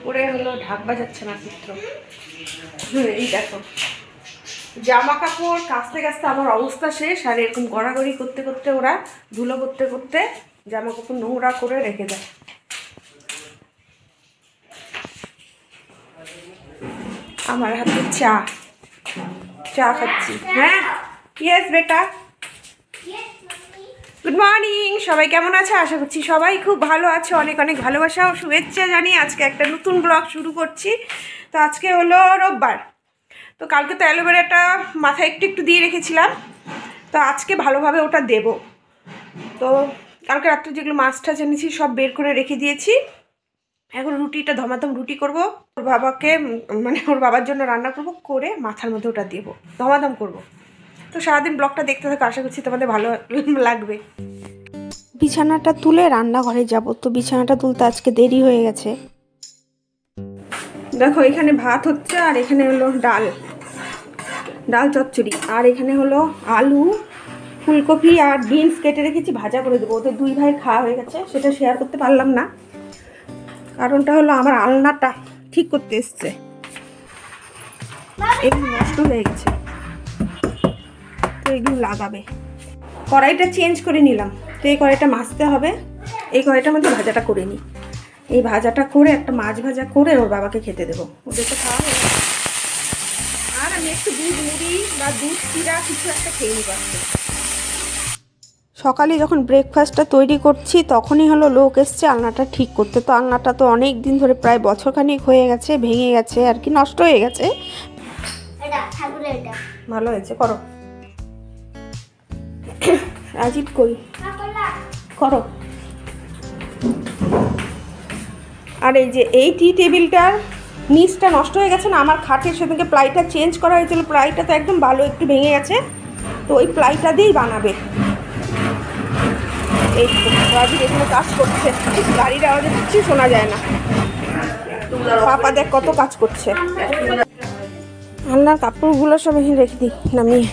উপরে হলো ঢাকবা যাচ্ছে না চিত্র। এই দেখো জামা কাপড় কাচতে কাচতে আমার অবস্থা শেষ। আর এরকম গড়াগড়ি করতে করতে ওরা ধুলো করতে করতে জামা কাপড় নোংরা করে রেখে দেয়। আমার হাতে চা চা খাচ্ছি। হ্যাঁ ইয়েস বেটা, গুড মর্নিং। সবাই কেমন আছে? আশা করছি সবাই খুব ভালো আছে। অনেক অনেক ভালোবাসা ও শুভেচ্ছা জানিয়ে আজকে একটা নতুন ব্লগ শুরু করছি। তো আজকে হলো রোববার। তো কালকে তো অ্যালোভেরাটা মাথায় একটু একটু দিয়ে রেখেছিলাম, তো আজকে ভালোভাবে ওটা দেব। তো কালকে রাত্রে যেগুলো মাছ টাছ এনেছি সব বের করে রেখে দিয়েছি। এখন রুটিটা ধমাধম রুটি করব, ওর বাবাকে মানে ওর বাবার জন্য রান্না করব, করে মাথার মধ্যে ওটা দেবো, ধমাধম করব। তো সারাদিন ব্লগটা দেখতে থাকো, আশা করছি তোমাদের ভালো লাগবে। বিছানাটা তুলে রান্নাঘরে যাব, তো বিছানাটা তুলতে আজকে দেরি হয়ে গেছে। দেখো এখানে ভাত হচ্ছে, আর এখানে হলো ডাল চচ্চড়ি, আর এখানে হলো আলু ফুলকপি আর বিনস কেটে রেখেছি, ভাজা করে দেবো। ওদের দুই ভাই খাওয়া হয়ে গেছে, সেটা শেয়ার করতে পারলাম না। কারণটা হলো আমার আলনাটা ঠিক করতে এসছে, এগুলো নষ্ট হয়ে গেছে, তো এগুলো লাগাবে। কড়াইটা চেঞ্জ করে নিলাম, তো এই কড়াইটা মাজতে হবে। এই কড়াইটার মধ্যে ভাজাটা করে নিই। এই ভাজাটা করে একটা মাছ ভাজা করে ওর বাবাকে খেতে দেবো, ওদের তো খাওয়া হয়ে গেছে। আর আমি একটু দুধ মুড়ি বা দুধ চিরা কিছু একটা খেয়ে নিব। সকালে যখন ব্রেকফাস্টটা তৈরি করছি তখনই হলো লোক এসছে আলনাটা ঠিক করতে। তো আলনাটা তো অনেক দিন ধরে, প্রায় বছরখানিক হয়ে গেছে, ভেঙে গেছে আর কি, নষ্ট হয়ে গেছে। ভালো হয়েছে, করো। রাজীব কই, করো। আর এই যে এই টি টেবিলটার নিচটা নষ্ট হয়ে গেছে না, আমার খাটের সেদিকে প্লাইটা চেঞ্জ করা হয়েছিল, প্লাইটা তো একদম ভালো একটু ভেঙে গেছে, তো ওই প্লাইটা দিয়েই বানাবে। এই রাজীব এখানে কাজ করছে, গাড়ির আওয়াজে কিছু শোনা যায় না। পাপা দেখ কত কাজ করছে। আলনার কাপড়গুলো সব এখানে রেখে দিই নামিয়ে,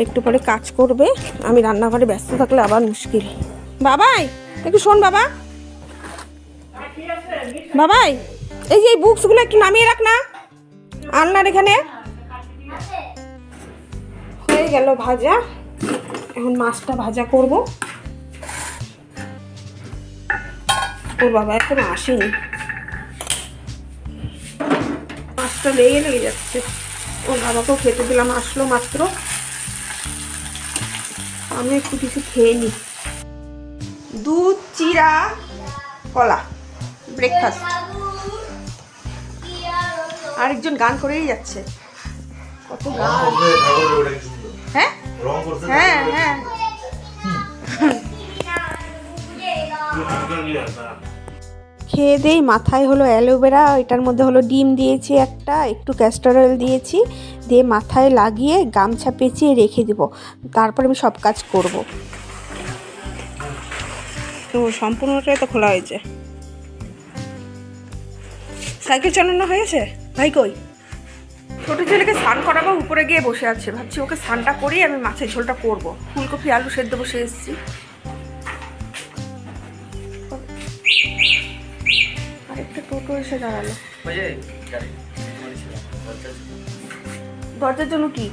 একটু পরে কাজ করবে। আমি রান্নাঘরে ব্যস্ত থাকলে আবার মুশকিল। বাবাই একটু শোন, বাবা বাবাই, এই যে এই বুকসগুলো একটু নামিয়ে রাখ না আলনার এখানে। হয়ে গেল ভাজা, এখন মাছটা ভাজা করব। ওর বাবা এখনো আসেনি, মাছটা লেগে যাচ্ছে। ওর বাবাকেও খেতে দিলাম, আসলো মাত্র, আমি একটু কিছু খেয়ে নিই। দুধ চিরা কলা ব্রেকফাস্ট। আরেকজন গান করেই যাচ্ছে, কত গান। হ্যাঁ হ্যাঁ হ্যাঁ খেয়ে দেই। মাথায় হলো অ্যালোভেরা, এটার মধ্যে হলো ডিম দিয়েছি একটা, একটু ক্যাস্টর অয়েল দিয়েছি, দিয়ে মাথায় লাগিয়ে গামছা পেঁচিয়ে রেখে দেবো। তারপর আমি সব কাজ করব। তো সম্পূর্ণটাই তো খোলা হয়েছে। সাইকেল চালানো হয়েছে? ভাই কই? ছোটো ছেলেকে স্নান করাবো, উপরে গিয়ে বসে আছে, ভাবছি ওকে স্নানটা করেই আমি মাছের ঝোলটা করবো। ফুলকপি আলু সেদ্ধ বসে এসেছি। আরেকটা টোটো এসে দাঁড়ালো। দরজার জন্য কি?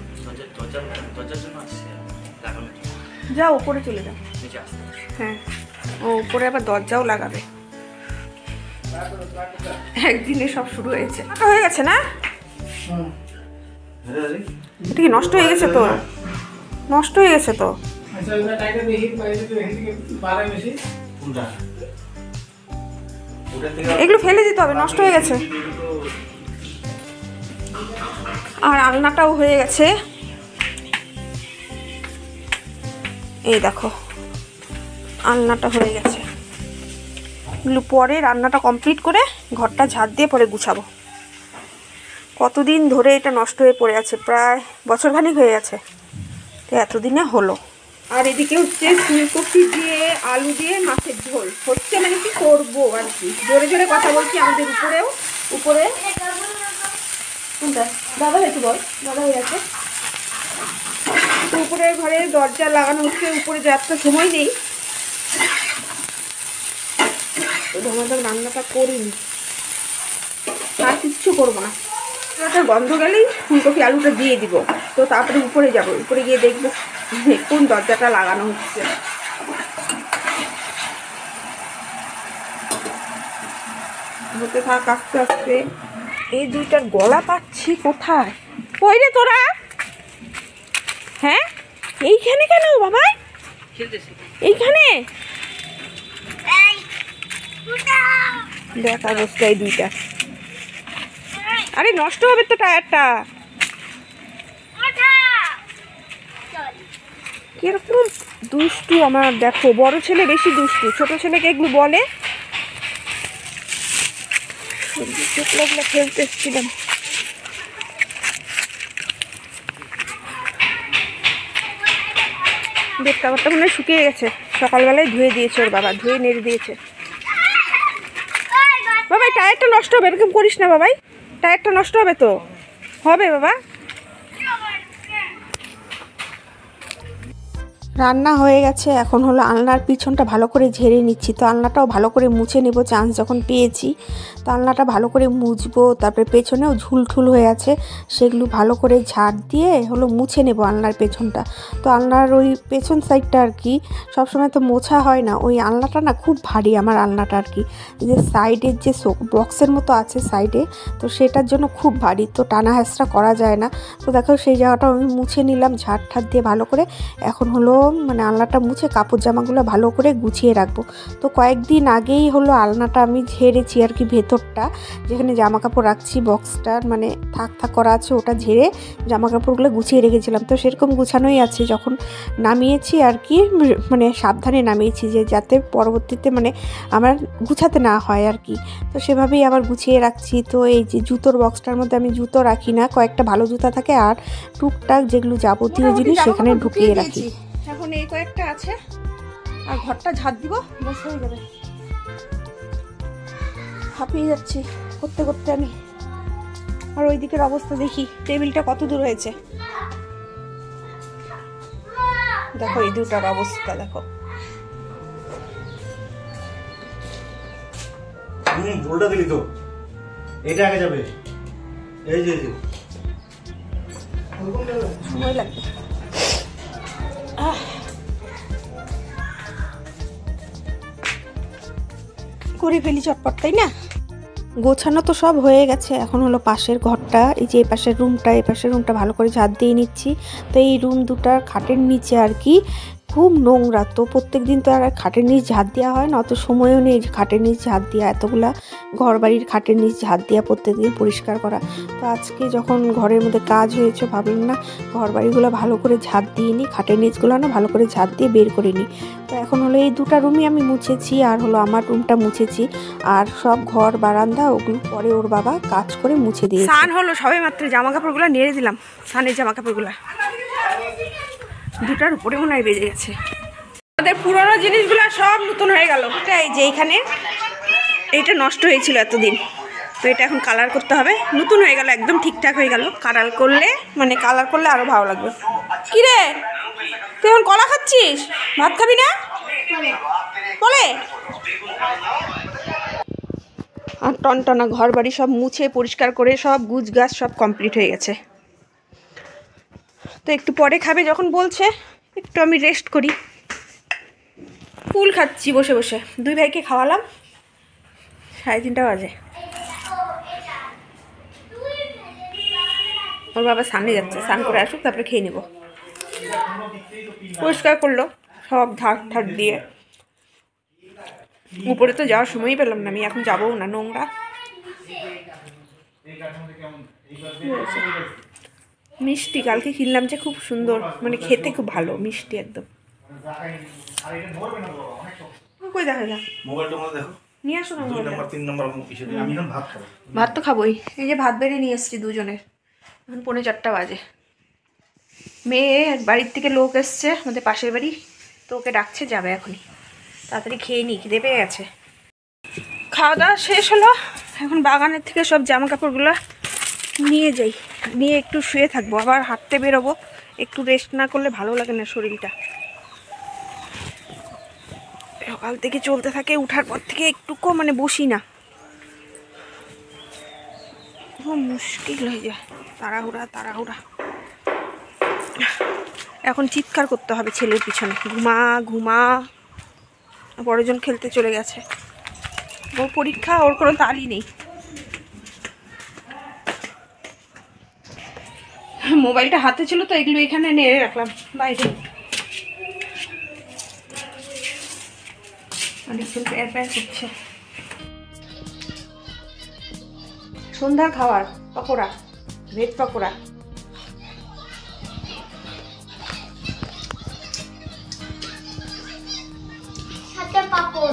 যাও উপরে চলে যাও। হ্যাঁ, ও উপরে আবার দরজাও লাগাবে। একদিনে সব শুরু হয়েছে, হয়ে গেছে না? এটা কি নষ্ট হয়ে গেছে? তো নষ্ট হয়ে গেছে তো। এগুলো ফেলে দিতে হবে, নষ্ট হয়ে গেছে। আর আলনাটাও হয়ে গেছে, এই দেখো আলনাটা হয়ে গেছে। এগুলো পরে রান্নাটা কমপ্লিট করে ঘরটা ঝাড় দিয়ে পরে গুছাবো। কতদিন ধরে এটা নষ্ট হয়ে পড়ে আছে, প্রায় বছরখানিক হয়ে গেছে, তো এতদিনে হলো। আর এদিকে হচ্ছে ফুলকপি দিয়ে আলু দিয়ে মাছের ঝোল হচ্ছে, মানে কি করবো আর কি। জোরে জোরে কথা বলছি, আমাদের উপরে দাদা হয়েছে, বল দাদা হয়ে গেছে। উপরের ঘরে দরজা লাগানো হচ্ছে, উপরে যাওয়ার সময় নেই, ধমাধম রান্নাটা করিনি। আর কিচ্ছু করবো না। গন্ধ গেলেই ফুলকপি আলুটা দিয়ে দিব। তো তারপরে উপরে যাব, উপরে গিয়ে দেখবো কোন দরজাটা লাগানো হচ্ছে। হতে থাক আস্তে আস্তে। এই দুইটার গলা পাচ্ছি কোথায়? কই রে তোরা? হ্যাঁ এইখানে কেন বাবা? এইখানে দেখ অবস্থা এই দুইটা। আরে নষ্ট হবে তো টায়ারটা। কিরকম দুষ্টু আমার, দেখো বড় ছেলে বেশি দুষ্টু, ছোট ছেলেকে এগুলো বলে। খেলতে এসেছিলাম। বেড কাভারটা মনে হয় শুকিয়ে গেছে, সকালবেলায় ধুয়ে দিয়েছে ওর বাবা, ধুয়ে নেড়ে দিয়েছে। বাবাই টায়ারটা নষ্ট হবে, এরকম করিস না বাবাই, টায়ারটা নষ্ট হবে তো। হবে বাবা। রান্না হয়ে গেছে, এখন হলো আলনার পিছনটা ভালো করে ঝেড়ে নিচ্ছি। তো আলনাটাও ভালো করে মুছে নেব, চান্স যখন পেয়েছি। তো আলনাটা ভালো করে মুছবো, তারপরে পেছনেও ঝুলঠুল হয়ে আছে, সেগুলো ভালো করে ঝাড় দিয়ে হলো মুছে নেব আলনার পেছনটা। তো আলনার ওই পেছন সাইডটা আর কি সবসময় তো মোছা হয় না, ওই আলনাটা না খুব ভারী আমার আলনাটা আর কি। যে সাইডের যে বক্সের মতো আছে সাইডে, তো সেটার জন্য খুব ভারী, তো টানা হ্যাঁচড়া করা যায় না। তো দেখো সেই জায়গাটা আমি মুছে নিলাম ঝাড় ঠাড় দিয়ে ভালো করে। এখন হলো মানে আলনাটা মুছে কাপড় জামাগুলো ভালো করে গুছিয়ে রাখবো। তো কয়েকদিন আগেই হলো আলনাটা আমি ঝেড়েছি আর কি, ভেতরটা যেখানে জামা কাপড় রাখছি বক্সটার মানে থাক করা আছে, ওটা ঝেড়ে জামা কাপড়গুলো গুছিয়ে রেখেছিলাম। তো সেরকম গুছানোই আছে, যখন নামিয়েছি আর কি মানে সাবধানে নামিয়েছি, যে যাতে পরবর্তীতে মানে আমার গুছাতে না হয় আর কি। তো সেভাবেই আবার গুছিয়ে রাখছি। তো এই যে জুতোর বক্সটার মধ্যে আমি জুতো রাখি না, কয়েকটা ভালো জুতা থাকে আর টুকটাক যেগুলো যাবতীয় জিনিস সেখানে ঢুকিয়ে রাখি। এখন এই কয়েকটা আছে, আর ঘরটা ঝাড় দিব, বস হয়ে যাবে। হাঁপিয়ে যাচ্ছি করতে করতে আমি। আর ওই দিকের অবস্থা দেখি, টেবিলটা কত দূর হয়েছে দেখো, এই দুটার অবস্থা দেখো। উল্টা দিলি তো, এটা আগে যাবে। এই যে সময় লাগবে। করে ফেলি চটপট, তাই না? গোছানো তো সব হয়ে গেছে, এখন হলো পাশের ঘরটা, এই যে এই পাশের রুমটা, এই পাশের রুমটা ভালো করে ঝাড় দিয়ে নিচ্ছি। তো এই রুম দুটার খাটের নিচে আর কি খুব নোংরা, তো প্রত্যেক দিন তো আর খাটের নিচ ঝাড় দেওয়া হয় না, অত সময়ও নেই খাটের নিচ ঝাড় দেওয়া, এতগুলা ঘর বাড়ির খাটের নিচ ঝাড় দেওয়া প্রত্যেকদিন পরিষ্কার করা। তো আজকে যখন ঘরের মধ্যে কাজ হয়েছে ভাবলাম না ঘর বাড়িগুলো ভালো করে ঝাড় দিয়ে নিই, খাটের নিচগুলো না ভালো করে ঝাড় দিয়ে বের করে নিই। তো এখন হলো এই দুটা রুমই আমি মুছেছি, আর হলো আমার রুমটা মুছেছি, আর সব ঘর বারান্দা ওগুলো পরে ওর বাবা কাজ করে মুছে দিয়েছে। স্নান হলো সবে মাত্র, জামা কাপড়গুলো নেড়ে দিলাম, স্নানের জামা কাপড়গুলো দুটার উপরে মনে হয় বেজে গেছে। আমাদের পুরোনো জিনিসগুলো সব নতুন হয়ে গেল। এই যে এইখানে এইটা নষ্ট হয়েছিল এতদিন, তো এটা এখন কালার করতে হবে, নতুন হয়ে গেল, একদম ঠিকঠাক হয়ে গেল। কালার করলে আরো ভালো লাগবে। কি রে তুই এখন কলা খাচ্ছিস, ভাত খাবি না বলে? আর টনটনা ঘর বাড়ি সব মুছে পরিষ্কার করে সব গুছ গাছ সব কমপ্লিট হয়ে গেছে। তো একটু পরে খাবে যখন বলছে, একটু আমি রেস্ট করি। ফুল খাচ্ছি বসে বসে, দুই ভাইকে খাওয়ালাম, 3:30 বাজে। ওর বাবা স্নানে যাচ্ছে, স্নান করে আসুক তারপরে খেয়ে নেব। পরিষ্কার করলো সব ধার দিয়ে, উপরে তো যাওয়ার সময়ই পেলাম না আমি, এখন যাবো না, নোংরা। মিষ্টি কালকে কিনলাম যে খুব সুন্দর, মানে খেতে খুব ভালো, মিষ্টি একদম। কই দেখা যা নিয়ে আসো না, ভাত তো খাবোই। এই যে ভাত বেড়ে নিয়ে এসছি দুজনের, এখন 3:45 বাজে। মেয়ে বাড়ির থেকে লোক এসছে আমাদের পাশের বাড়ি, তো ওকে ডাকছে, যাবে এখনই, তাড়াতাড়ি খেয়ে নিই, খিদে পেয়ে গেছে। খাওয়া দাওয়া শেষ হলো, এখন বাগানের থেকে সব জামা কাপড়গুলো নিয়ে যাই, নিয়ে একটু শুয়ে থাকবো, আবার হাঁটতে বেরোবো। একটু রেস্ট না করলে ভালো লাগে না শরীরটা, সকাল থেকে চলতে থাকে, উঠার পর থেকে একটুকু মানে বসি না। আমার মুশকিল হয়ে যায়, তাড়াহুড়া তাড়াহুড়া। এখন চিৎকার করতে হবে ছেলের পিছনে, ঘুমা ঘুমা। বড়জন খেলতে চলে গেছে, ওর পরীক্ষা, ওর কোনো তালই নেই। মোবাইলটা হাতে ছিল তো এগুলো এখানে নেড়ে রাখলাম বাইরে। অনেকক্ষণ প্যার প্যার করছে। সন্ধ্যার খাবার পকোড়া, ভেজ পকোড়া।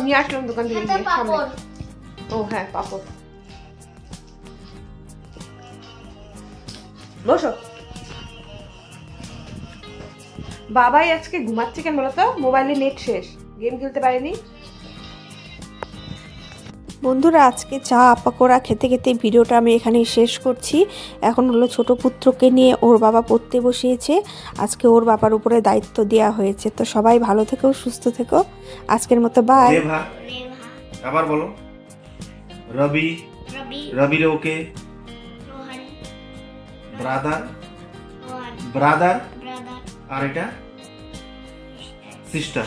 নিয়ে আসলাম দোকান থেকে গিয়ে সামনে। ও হ্যাঁ, পাপড়। বসো। বাবাই আজকে ঘুমাচ্ছে কেন বলতো? মোবাইলে নেট শেষ, গেম খেলতে পারেনি। বন্ধুরা, আজকে চা পাকোড়া খেতে খেতে ভিডিওটা আমি এখানেই শেষ করছি। এখন হলো ছোট পুত্রকে নিয়ে ওর বাবা পড়তে বসিয়েছে। আজকে ওর বাবার উপরে দায়িত্ব দেওয়া হয়েছে। তো সবাই ভালো থেকো, সুস্থ থেকো। আজকের মতো বাই। আবার বলো। রবি, রবি ওকে, ব্রাদার, ব্রাদার, আর এটা সিস্টার।